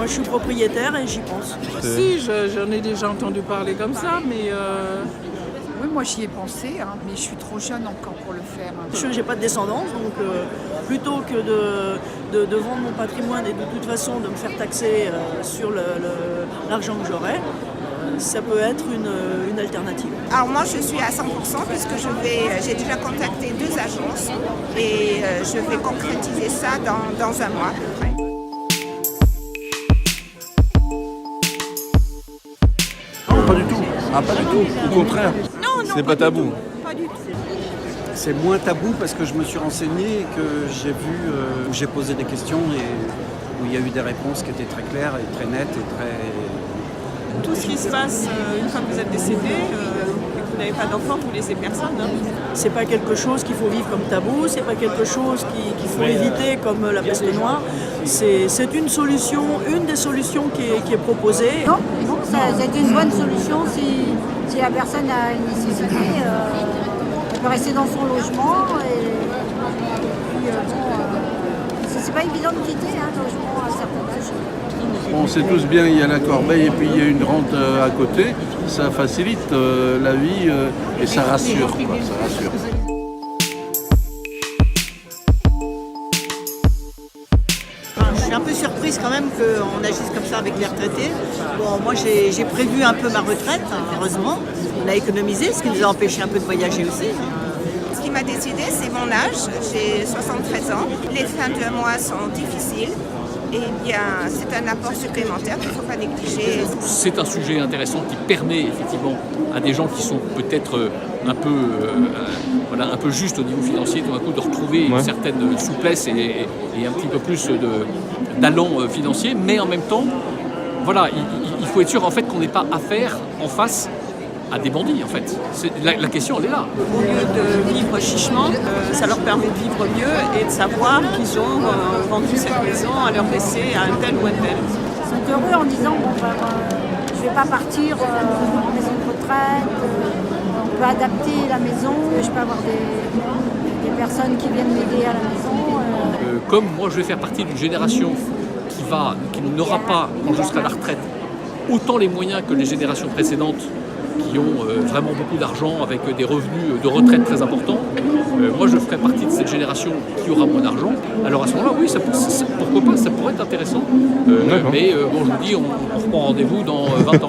Moi je suis propriétaire et j'y pense. Si, j'en ai déjà entendu parler comme ça, mais Oui, moi j'y ai pensé, hein, mais je suis trop jeune encore pour le faire. Je n'ai pas de descendance, donc plutôt que de vendre mon patrimoine et de toute façon de me faire taxer sur l'argent que j'aurai, ça peut être une alternative. Alors moi je suis à 100% puisque j'ai déjà contacté 2 agences et je vais concrétiser ça dans un mois à peu près. Non, pas du tout. Ah, pas du tout. Au contraire. Non, c'est pas tabou. Pas du tout. C'est moins tabou parce que je me suis renseigné et que j'ai vu, j'ai posé des questions et où il y a eu des réponses qui étaient très claires et très nettes et très... tout ce qui se passe une fois que vous êtes décédé et que vous n'avez pas d'enfant, vous ne laissez personne. Hein. C'est pas quelque chose qu'il faut vivre comme tabou, c'est pas quelque chose qu'il faut éviter comme la peste noire. C'est une solution, une des solutions qui est proposée. Non, c'est une bonne solution si la personne a une nécessité. Elle peut rester dans son logement et puis c'est pas évident de quitter un logement à certains âges. On sait tous bien, il y a la corbeille et puis il y a une rente à côté. Ça facilite la vie et ça rassure, quoi, ça rassure. Je suis un peu surprise quand même qu'on agisse comme ça avec les retraités. Bon, moi j'ai prévu un peu ma retraite, heureusement. On a économisé, ce qui nous a empêché un peu de voyager aussi. Ce qui m'a décidé, c'est mon âge. J'ai 73 ans. Les fins de mois sont difficiles. Et bien, c'est un apport supplémentaire qu'il ne faut pas négliger. C'est un sujet intéressant qui permet effectivement à des gens qui sont peut-être un peu justes au niveau financier, tout d'un coup de retrouver une certaine souplesse et un petit peu plus d'allant financier. Mais en même temps, voilà, il faut être sûr en fait qu'on n'ait pas affaire en face à des bandits en fait. La question elle est là. Au lieu de vivre chichement, ça leur permet de vivre mieux et de savoir qu'ils ont vendu cette maison à leur laisser à un tel ou un tel. Ils sont heureux en disant je ne vais pas partir en maison de retraite, on peut adapter la maison, je peux avoir des personnes qui viennent m'aider à la maison. Comme moi je vais faire partie d'une génération qui n'aura pas, quand je serai à la retraite, autant les moyens que les générations précédentes qui ont vraiment beaucoup d'argent avec des revenus de retraite très importants. Moi, je ferai partie de cette génération qui aura moins d'argent. Alors à ce moment-là, oui, pourquoi pas, ça pourrait être intéressant. Mais bon, je vous dis, on reprend rendez-vous dans 20 ans.